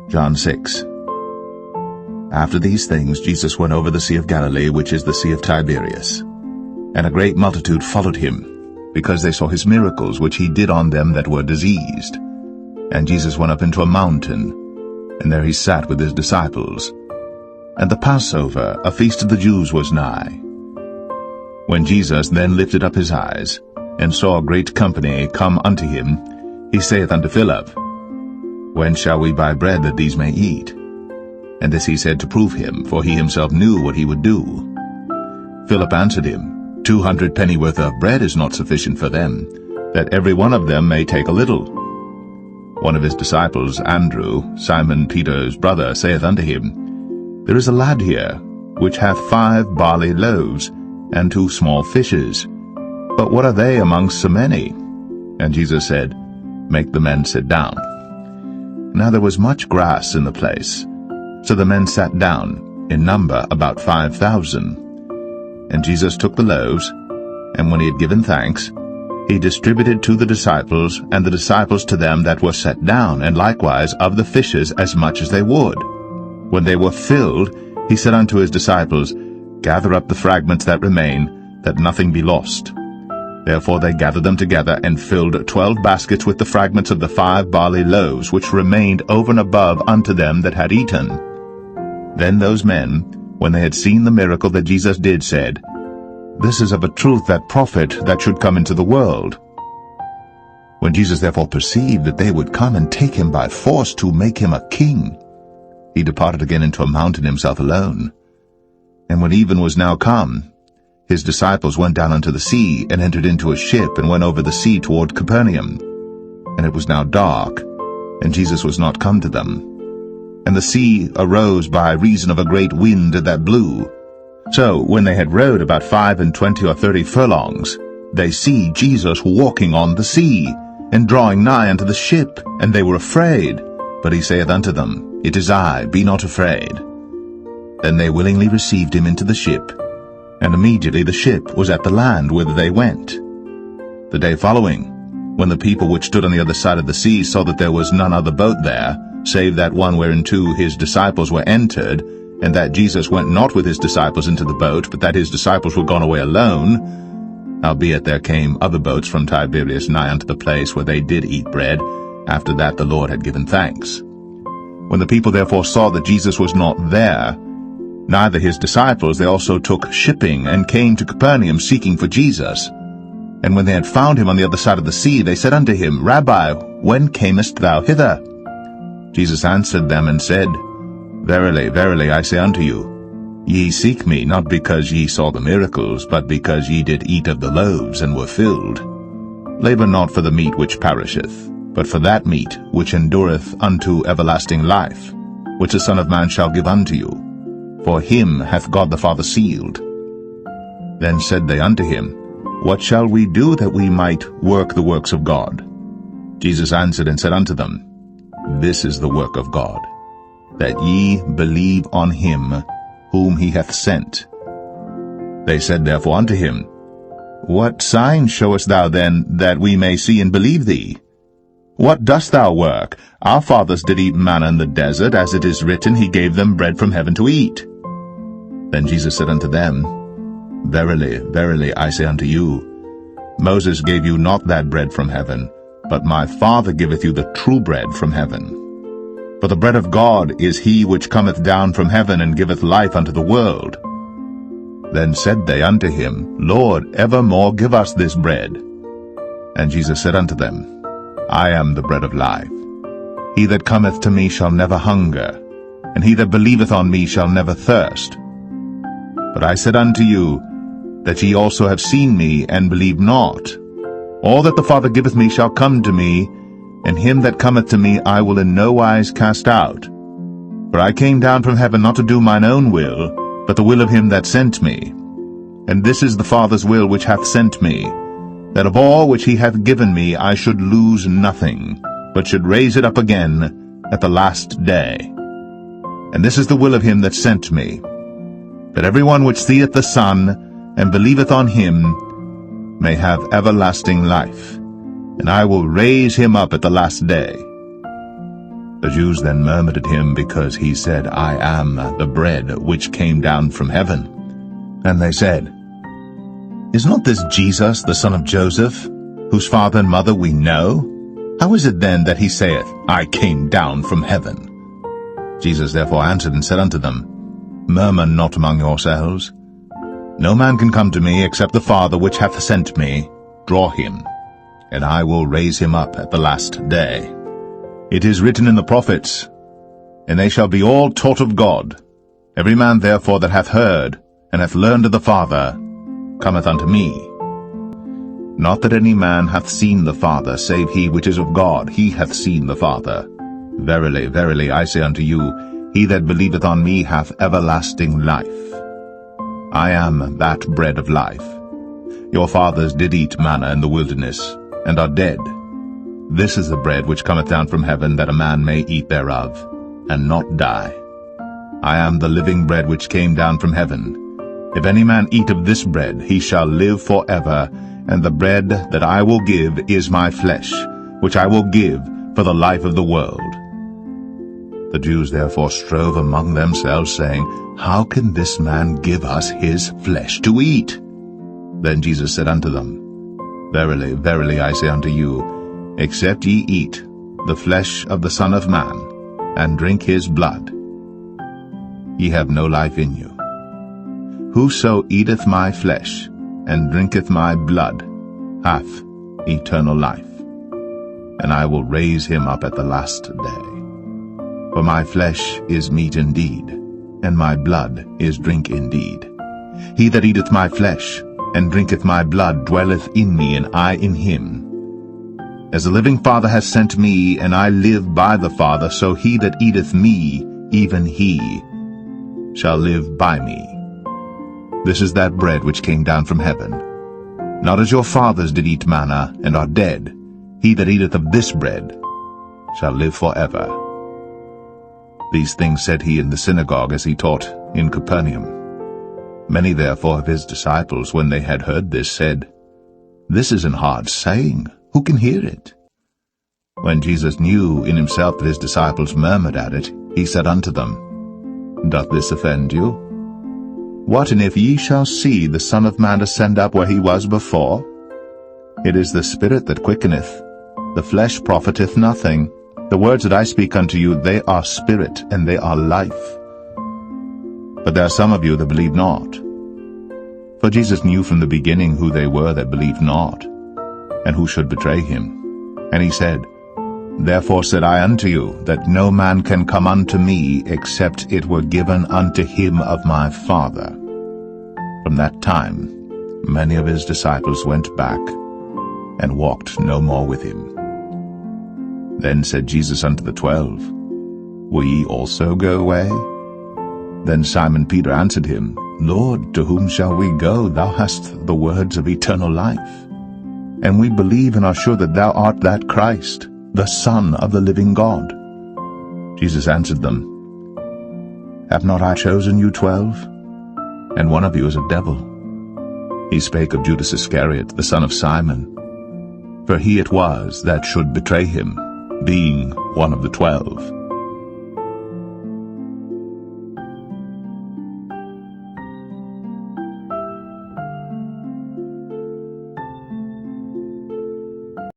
John 6. After these things Jesus went over the Sea of Galilee, which is the Sea of Tiberias. And a great multitude followed him, because they saw his miracles which he did on them that were diseased. And Jesus went up into a mountain, and there he sat with his disciples. And the Passover, a feast of the Jews, was nigh. When Jesus then lifted up his eyes, and saw a great company come unto him, he saith unto Philip, When shall we buy bread that these may eat? And this he said to prove him, for he himself knew what he would do. Philip answered him, 200 pennyworth of bread is not sufficient for them, that every one of them may take a little. One of his disciples, Andrew, Simon Peter's brother, saith unto him, There is a lad here, which hath 5 barley loaves, and 2 small fishes. But what are they amongst so many? And Jesus said, Make the men sit down. Now there was much grass in the place. So the men sat down, in number about 5,000. And Jesus took the loaves, and when he had given thanks, he distributed to the disciples, and the disciples to them that were set down, and likewise of the fishes as much as they would. When they were filled, he said unto his disciples, Gather up the fragments that remain, that nothing be lost. Therefore they gathered them together, and filled 12 baskets with the fragments of the 5 barley loaves, which remained over and above unto them that had eaten. Then those men, when they had seen the miracle that Jesus did, said, This is of a truth that prophet that should come into the world. When Jesus therefore perceived that they would come and take him by force to make him a king, he departed again into a mountain himself alone. And when even was now come, his disciples went down unto the sea, and entered into a ship, and went over the sea toward Capernaum. And it was now dark, and Jesus was not come to them. And the sea arose by reason of a great wind that blew. So when they had rowed about 25 or 30 furlongs, they see Jesus walking on the sea, and drawing nigh unto the ship, and they were afraid. But he saith unto them, It is I, be not afraid. Then they willingly received him into the ship, and immediately the ship was at the land whither they went. The day following, when the people which stood on the other side of the sea saw that there was none other boat there, save that one whereinto his disciples were entered, and that Jesus went not with his disciples into the boat, but that his disciples were gone away alone, howbeit there came other boats from Tiberias nigh unto the place where they did eat bread, after that the Lord had given thanks. When the people therefore saw that Jesus was not there, neither his disciples, they also took shipping, and came to Capernaum seeking for Jesus. And when they had found him on the other side of the sea, they said unto him, Rabbi, when camest thou hither? Jesus answered them and said, Verily, verily, I say unto you, ye seek me not because ye saw the miracles, but because ye did eat of the loaves, and were filled. Labor not for the meat which perisheth, but for that meat which endureth unto everlasting life, which the Son of Man shall give unto you. For him hath God the Father sealed. Then said they unto him, What shall we do that we might work the works of God? Jesus answered and said unto them, This is the work of God, that ye believe on him whom he hath sent. They said therefore unto him, What sign showest thou then, that we may see and believe thee? What dost thou work? Our fathers did eat manna in the desert, as it is written, He gave them bread from heaven to eat. Then Jesus said unto them, Verily, verily, I say unto you, Moses gave you not that bread from heaven, but my Father giveth you the true bread from heaven. For the bread of God is he which cometh down from heaven, and giveth life unto the world. Then said they unto him, Lord, evermore give us this bread. And Jesus said unto them, I am the bread of life. He that cometh to me shall never hunger, and he that believeth on me shall never thirst. But I said unto you, that ye also have seen me, and believe not. All that the Father giveth me shall come to me, and him that cometh to me I will in no wise cast out. For I came down from heaven not to do mine own will, but the will of him that sent me. And this is the Father's will which hath sent me, that of all which he hath given me I should lose nothing, but should raise it up again at the last day. And this is the will of him that sent me, that every one which seeth the Son, and believeth on him, may have everlasting life, and I will raise him up at the last day. The Jews then murmured at him because he said, I am the bread which came down from heaven. And they said, Is not this Jesus, the son of Joseph, whose father and mother we know? How is it then that he saith, I came down from heaven? Jesus therefore answered and said unto them, Murmur not among yourselves. No man can come to me except the Father which hath sent me draw him, and I will raise him up at the last day. It is written in the prophets, And they shall be all taught of God. Every man therefore that hath heard, and hath learned of the Father, cometh unto me. Not that any man hath seen the Father, save he which is of God, he hath seen the Father. Verily, verily, I say unto you, he that believeth on me hath everlasting life. I am that bread of life. Your fathers did eat manna in the wilderness, and are dead. This is the bread which cometh down from heaven, that a man may eat thereof, and not die. I am the living bread which came down from heaven. If any man eat of this bread, he shall live forever, and the bread that I will give is my flesh, which I will give for the life of the world. The Jews therefore strove among themselves, saying, How can this man give us his flesh to eat? Then Jesus said unto them, Verily, verily, I say unto you, except ye eat the flesh of the Son of Man, and drink his blood, ye have no life in you. Whoso eateth my flesh, and drinketh my blood, hath eternal life, and I will raise him up at the last day. For my flesh is meat indeed, and my blood is drink indeed. He that eateth my flesh, and drinketh my blood, dwelleth in me, and I in him. As the living Father hath sent me, and I live by the Father, so he that eateth me, even he, shall live by me. This is that bread which came down from heaven. Not as your fathers did eat manna, and are dead. He that eateth of this bread shall live forever. These things said he in the synagogue as he taught in Capernaum. Many therefore of his disciples, when they had heard this, said, This is an hard saying. Who can hear it? When Jesus knew in himself that his disciples murmured at it, he said unto them, Doth this offend you? What and if ye shall see the Son of Man ascend up where he was before? It is the Spirit that quickeneth, the flesh profiteth nothing. The words that I speak unto you, they are spirit, and they are life. But there are some of you that believe not. For Jesus knew from the beginning who they were that believed not, and who should betray him. And he said, Therefore said I unto you, that no man can come unto me, except it were given unto him of my Father. From that time many of his disciples went back, and walked no more with him. Then said Jesus unto the 12, Will ye also go away? Then Simon Peter answered him, Lord, to whom shall we go? Thou hast the words of eternal life. And we believe and are sure that thou art that Christ, the Son of the living God. Jesus answered them, Have not I chosen you 12? And one of you is a devil. He spake of Judas Iscariot, the son of Simon. For he it was that should betray him, being one of the 12.